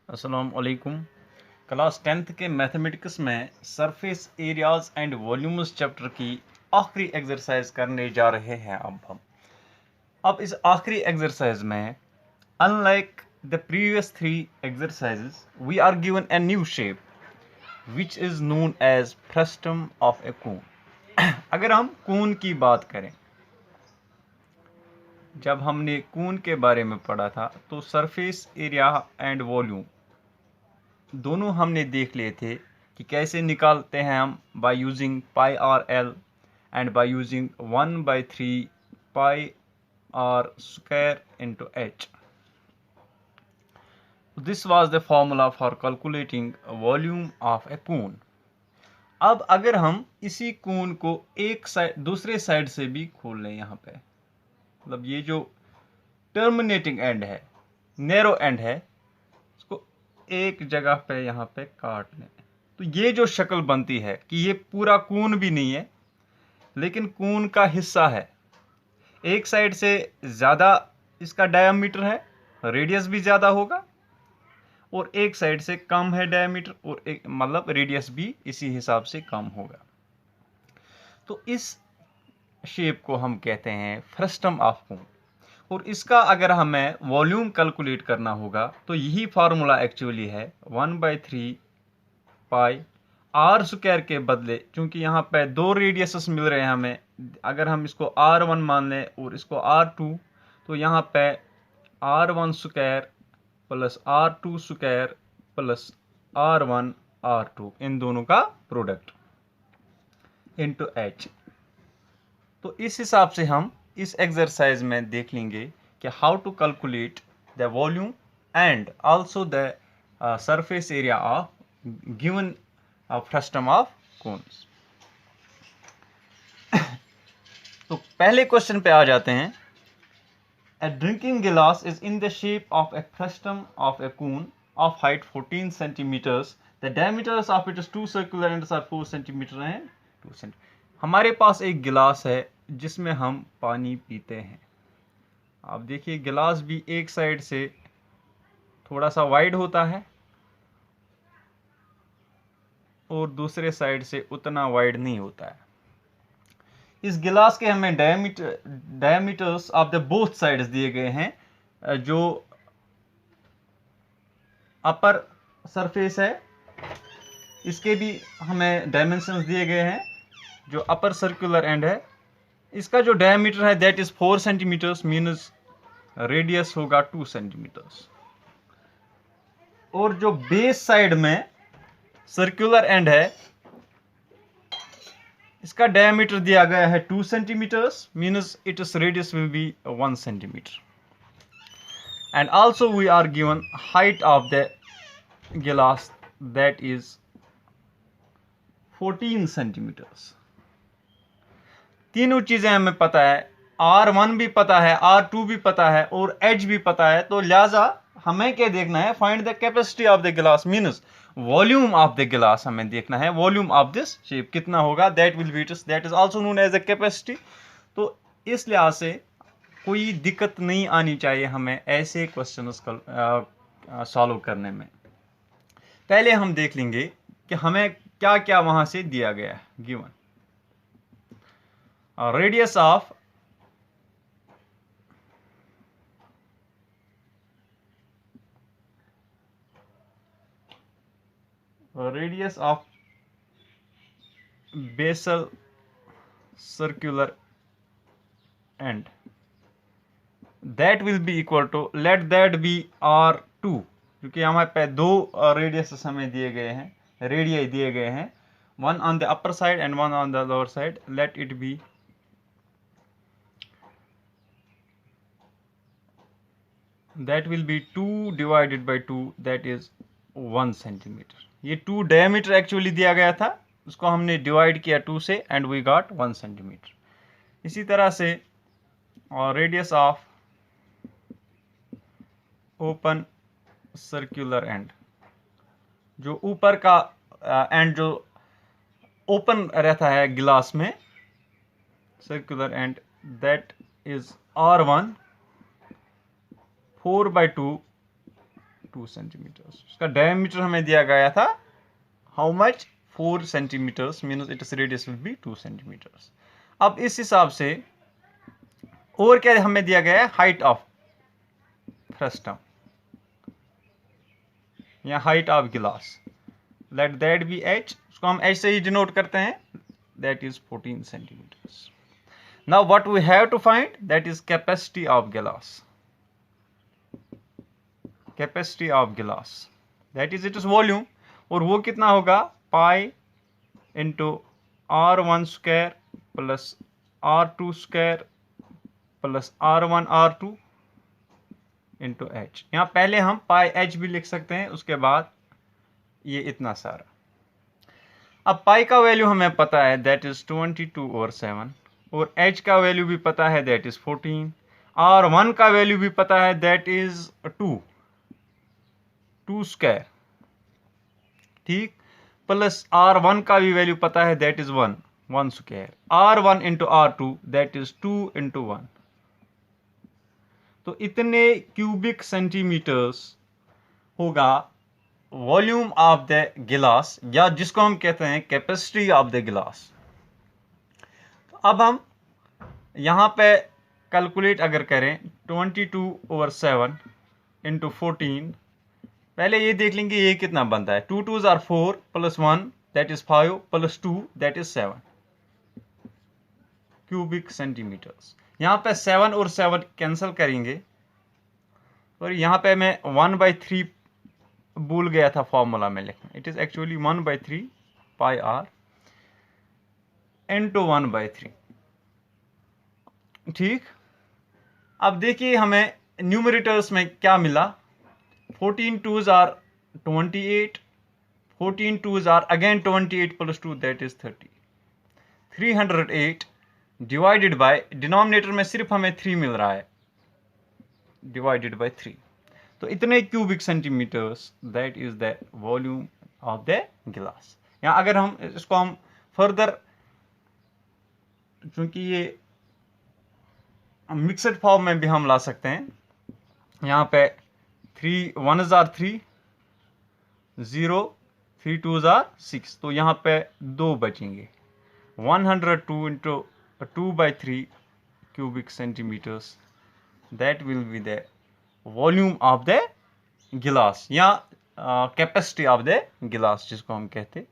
अस्सलाम वालेकुम। Class 10th के मैथमेटिक्स में surface areas and volumes chapter की आखिरी एक्सरसाइज करने जा रहे हैं। अब इस आखिरी एक्सरसाइज में unlike the previous 3 exercises we are given a new shape which is known as frustum of a cone. अगर हम कोन की बात करें, जब हमने कोन के बारे में पढ़ा था तो सरफेस एरिया एंड वॉल्यूम दोनों हमने देख लिए थे कि कैसे निकालते हैं हम by using pi r l and by using 1/3 pi r square into h. This was the formula for calculating volume of a cone. अब अगर हम इसी कोन को एक साइड दूसरे साइड से भी खोल लें, यहाँ पे मतलब ये जो टर्मिनेटिंग एंड है, नैरो एंड है, इसको एक जगह पे यहाँ पे काट लें, तो ये जो शक्ल बनती है कि ये पूरा कोन भी नहीं है लेकिन कोन का हिस्सा है। एक साइड से ज़्यादा इसका डायमीटर है, रेडियस भी ज़्यादा होगा, और एक साइड से कम है डायमीटर और एक मतलब रेडियस भी इसी हिसाब से कम होगा। तो इस शेप को हम कहते हैं फ्रस्टम ऑफ कोन। और इसका अगर हमें वॉल्यूम कैलकुलेट करना होगा तो यही फार्मूला एक्चुअली है 1/3 पाई आर स्क्वायर के बदले, क्योंकि यहाँ पे दो रेडियसेस मिल रहे हैं हमें, अगर हम इसको R1 मान लें और इसको R2, तो यहाँ पे R1 square plus R2 square plus R1 R2 इन दोनों का प्रोडक्ट इंटू एच। तो इस हिसाब से हम इस एक्सरसाइज में देख लेंगे कि how to calculate the volume and also the surface area of given frustum of cones. तो पहले क्वेश्चन पे आ जाते हैं। A drinking glass is in the shape of a frustum of a cone of height 14 centimeters. The diameters of its two circular ends are 4 centimeter and 2 centimeter. हमारे पास एक गिलास है जिसमें हम पानी पीते हैं। आप देखिए गिलास भी एक साइड से थोड़ा सा वाइड होता है और दूसरे साइड से उतना वाइड नहीं होता है। इस गिलास के हमें diameters of the both sides दिए गए हैं। जो अपर सरफेस है इसके भी हमें डायमेंशंस दिए गए हैं। जो अपर सर्कुलर एंड है इसका जो डायमीटर है that is 4 centimetres, means radius होगा 2 सेंटीमीटर्स। और जो बेस साइड में सर्कुलर एंड है इसका डायमीटर दिया गया है 2 centimetres, means its radius will be 1 centimetre. And also we are given height of the गिलास दैट इज 14 सेंटीमीटर्स। तीनों चीजें हमें पता है, R1 भी पता है, R2 भी पता है और H भी पता है। तो लिहाजा हमें क्या देखना है, find the capacity of the गिलास, मीन्स वॉल्यूम ऑफ द गिलास हमें देखना है। वॉल्यूम ऑफ दिस शेप कितना होगा, that will be its, that is also known as the capacity. तो इस लिहाज से कोई दिक्कत नहीं आनी चाहिए हमें ऐसे क्वेश्चन सॉल्व करने में। पहले हम देख लेंगे कि हमें क्या क्या वहां से दिया गया है। Given radius of basal circular end, that will be equal to, let that be R2, क्योंकि हमारे पे दो रेडियस हमें दिए गए हैं, रेडियस दिए गए हैं, one on the upper side and one on the lower side. Let it be that will be 2 divided by 2, that is 1 centimetre. ये 2 डायमीटर एक्चुअली दिया गया था, उसको हमने डिवाइड किया 2 से एंड वी गॉट 1 सेंटीमीटर। इसी तरह से और radius of open circular and, जो ऊपर का एंड जो ओपन रहता है गिलास में, circular end, that is R1 4/2 2 centimetres. उसका डायमीटर हमें दिया गया था how much 4 centimetres, means its radius will be 2 centimetres. अब इस हिसाब से और क्या हमें दिया गया है, हाइट ऑफ फ्रस्टम या हाइट ऑफ गिलास, लेट दैट बी h, उसको हम h से ही डिनोट करते हैं, that is 14 centimetres. Now what we have to find, that is capacity of गिलास, कैपेसिटी ऑफ गिलास that is it is volume, और वो कितना होगा, pi into r1 square plus r2 square plus r1 r2 into h। यहां पहले हम पाई h भी लिख सकते हैं, उसके बाद ये इतना सारा। अब पाई का वैल्यू हमें पता है, दैट इज 22/7, और h का वैल्यू भी पता है, दैट इज 14, और 1 का वैल्यू भी पता है, दैट इज 2 स्क्वायर, ठीक, प्लस r1 का भी वैल्यू पता है, that is 1 square, r1 into r2 that is 2 into 1। तो इतने क्यूबिक सेंटीमीटर्स होगा वॉल्यूम ऑफ द गिलास, या जिसको हम कहते हैं कैपेसिटी ऑफ द गिलास। तो अब हम यहां पे कैलकुलेट अगर करें 22/7 इंटू 14, पहले ये देख लेंगे ये कितना बनता है, 2 2s are 4 plus 1 that is 5 plus 2 that is 7 cubic centimetres. यहां पे 7 और 7 कैंसिल करेंगे, और यहां पे मैं 1/3 भूल गया था फॉर्मूला में लिखना, it is actually 1/3 pi R into 1/3, ठीक। अब देखिए हमें न्यूमरेटर्स में क्या मिला, 14 2s are 28, 14 2s are again 28 plus 2 that is 30, 308 divided by, denominator में सिर्फ हमें 3 मिल रहा है, डिवाइडेड बाय 3। तो इतने cubic centimetres that is the volume of the गिलास। या अगर हम इसको हम फर्दर, क्योंकि ये मिक्सड फॉर्म में भी हम ला सकते हैं, यहाँ पे 3 1s are 3, 0 3 2s are 6, तो यहाँ पे 2 बचेंगे, 102 into 2/3 cubic centimeters, that will be the volume of the गिलास, या कैपेसिटी ऑफ द गिलास जिसको हम कहते